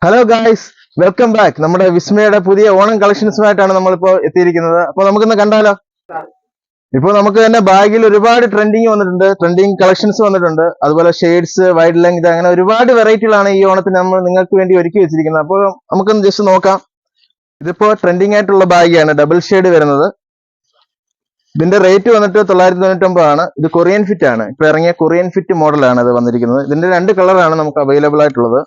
Hello guys, welcome back. നമ്മുടെ വിസ്മയുടെ പുതിയ ഓണം കളക്ഷൻസുമായിട്ടാണ് നമ്മളിപ്പോ എത്തിയിരിക്കുന്നത്. അപ്പൊ നമുക്കിന്ന് കണ്ടാലോ. ഇപ്പോൾ നമുക്ക് തന്നെ ബാഗിൽ ഒരുപാട് ട്രെൻഡിങ് വന്നിട്ടുണ്ട്, ട്രെൻഡിങ് കളക്ഷൻസ് വന്നിട്ടുണ്ട്. അതുപോലെ ഷെയ്ഡ്സ്, വൈഡ് ലെങ്ത്, അങ്ങനെ ഒരുപാട് വെറൈറ്റികളാണ് ഈ ഓണത്തിന് നമ്മൾ നിങ്ങൾക്ക് വേണ്ടി ഒരുക്കി വെച്ചിരിക്കുന്നത്. അപ്പോൾ നമുക്കൊന്ന് ജസ്റ്റ് നോക്കാം. ഇതിപ്പോ ട്രെൻഡിങ് ആയിട്ടുള്ള ബാഗാണ്, ഡബിൾ ഷെയ്ഡ് വരുന്നത്. ഇതിന്റെ റേറ്റ് വന്നിട്ട് 999 ആണ്. ഇത് കൊറിയൻ ഫിറ്റ് ആണ്, ഇപ്പൊ ഇറങ്ങിയ കൊറിയൻ ഫിറ്റ് മോഡലാണ് ഇത് വന്നിരിക്കുന്നത്. ഇതിന്റെ രണ്ട് കളറാണ് നമുക്ക് അവൈലബിൾ ആയിട്ടുള്ളത്.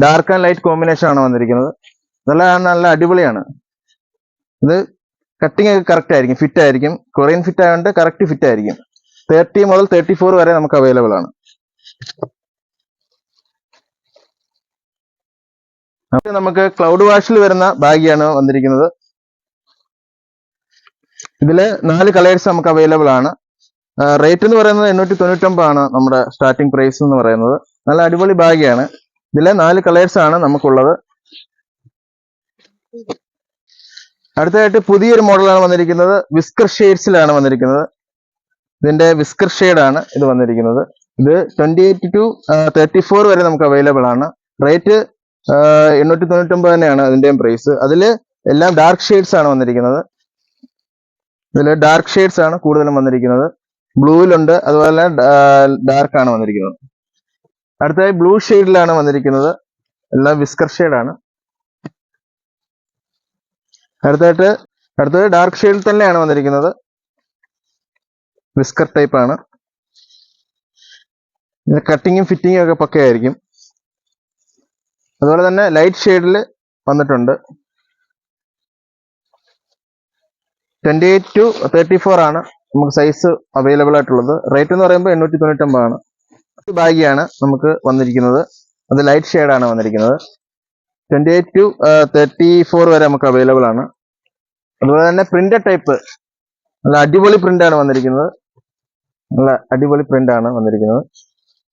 ഡാർക്ക് ആൻഡ് ലൈറ്റ് കോമ്പിനേഷൻ ആണ് വന്നിരിക്കുന്നത്. നല്ല അടിപൊളിയാണ്. ഇത് കട്ടിങ് ഒക്കെ കറക്റ്റ് ആയിരിക്കും, ഫിറ്റ് ആയിരിക്കും. കൊറിയൻ ഫിറ്റ് ആയതുകൊണ്ട് കറക്റ്റ് ഫിറ്റ് ആയിരിക്കും. 30 മുതൽ 34 വരെ നമുക്ക് അവൈലബിൾ ആണ്. നമുക്ക് ക്ലൗഡ് വാഷിൽ വരുന്ന ബാഗിയാണ് വന്നിരിക്കുന്നത്. ഇതില് 4 കളേഴ്സ് നമുക്ക് അവൈലബിൾ ആണ്. റേറ്റ് എന്ന് പറയുന്നത് 899 ആണ് നമ്മുടെ സ്റ്റാർട്ടിംഗ് പ്രൈസ് എന്ന് പറയുന്നത്. നല്ല അടിപൊളി ബാഗിയാണ്. ഇതിലെ 4 കളേഴ്സ് ആണ് നമുക്കുള്ളത്. അടുത്തതായിട്ട് പുതിയൊരു മോഡലാണ് വന്നിരിക്കുന്നത്. വിസ്കർ ഷെയ്ഡ്സിലാണ് വന്നിരിക്കുന്നത്. ഇതിന്റെ വിസ്കർ ഷെയ്ഡാണ് ഇത് വന്നിരിക്കുന്നത്. ഇത് 28 to 34 വരെ നമുക്ക് അവൈലബിൾ ആണ്. റേറ്റ് 899 തന്നെയാണ് അതിന്റെയും പ്രൈസ്. അതില് എല്ലാം ഡാർക്ക് ഷെയ്ഡ്സ് ആണ് വന്നിരിക്കുന്നത്. ഇതിൽ ഡാർക്ക് ഷെയ്ഡ്സ് ആണ് കൂടുതലും വന്നിരിക്കുന്നത്. ബ്ലൂവിലുണ്ട്, അതുപോലെ ഡാർക്ക് ആണ് വന്നിരിക്കുന്നത്. അടുത്തതായി ബ്ലൂ ഷെയ്ഡിലാണ് വന്നിരിക്കുന്നത്. എല്ലാം വിസ്കർ ഷെയ്ഡാണ്. അടുത്തത് ഡാർക്ക് ഷെയ്ഡിൽ തന്നെയാണ് വന്നിരിക്കുന്നത്. വിസ്കർ ടൈപ്പ് ആണ്. കട്ടിങ്ങും ഫിറ്റിങ്ങും ഒക്കെ പക്കയായിരിക്കും. അതുപോലെ തന്നെ ലൈറ്റ് ഷെയ്ഡിൽ വന്നിട്ടുണ്ട്. 28 to 34 ആണ് നമുക്ക് സൈസ് അവൈലബിൾ ആയിട്ടുള്ളത്. റേറ്റ് എന്ന് പറയുമ്പോൾ 899 ആണ്. ബാഗിയാണ് നമുക്ക് വന്നിരിക്കുന്നത്. അത് ലൈറ്റ് ഷെയ്ഡാണ് വന്നിരിക്കുന്നത്. 28 to 34 വരെ നമുക്ക് അവൈലബിൾ ആണ്. അതുപോലെ തന്നെ പ്രിന്റഡ് ടൈപ്പ് നല്ല അടിപൊളി പ്രിന്റ് ആണ് വന്നിരിക്കുന്നത്.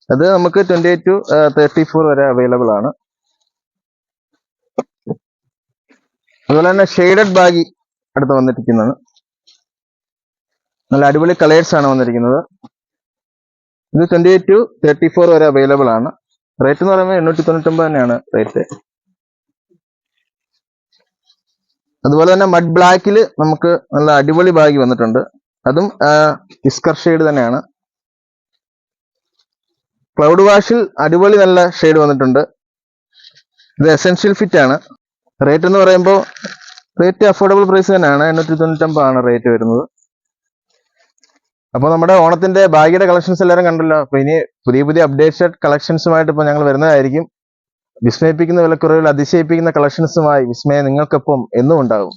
അത് നമുക്ക് 28 to 34 വരെ അവൈലബിൾ ആണ്. അതുപോലെ തന്നെ ഷെയ്ഡഡ് ബാഗി അടുത്ത് വന്നിരിക്കുന്നതാണ്. നല്ല അടിപൊളി കളേഴ്സ് ആണ് വന്നിരിക്കുന്നത്. ഇത് 28 to 34 വരെ അവൈലബിൾ ആണ്. റേറ്റ് എന്ന് പറയുമ്പോൾ 899 തന്നെയാണ് റേറ്റ്. അതുപോലെ തന്നെ മഡ് ബ്ലാക്കിൽ നമുക്ക് നല്ല അടിപൊളി ബാഗ് വന്നിട്ടുണ്ട്. അതും വിസ്കർ ഷെയ്ഡ് തന്നെയാണ്. ക്ലൗഡ് വാഷിൽ അടിപൊളി നല്ല ഷെയ്ഡ് വന്നിട്ടുണ്ട്. ഇത് എസെൻഷ്യൽ ഫിറ്റ് ആണ്. റേറ്റ് എന്ന് പറയുമ്പോൾ റേറ്റ് അഫോർഡബിൾ പ്രൈസ് തന്നെയാണ്. 899 ആണ് റേറ്റ് വരുന്നത്. അപ്പോൾ നമ്മുടെ ഓണത്തിന്റെ ബാഗിയുടെ കളക്ഷൻസ് എല്ലാവരും കണ്ടല്ലോ. അപ്പൊ ഇനി പുതിയ അപ്ഡേറ്റഡ് കളക്ഷൻസുമായിട്ട് ഇപ്പൊ ഞങ്ങൾ വരുന്നതായിരിക്കും. വിസ്മയിപ്പിക്കുന്ന വിലക്കുറവിൽ അതിശയിപ്പിക്കുന്ന കളക്ഷൻസുമായി വിസ്മയ നിങ്ങൾക്കൊപ്പം എന്നും ഉണ്ടാകും.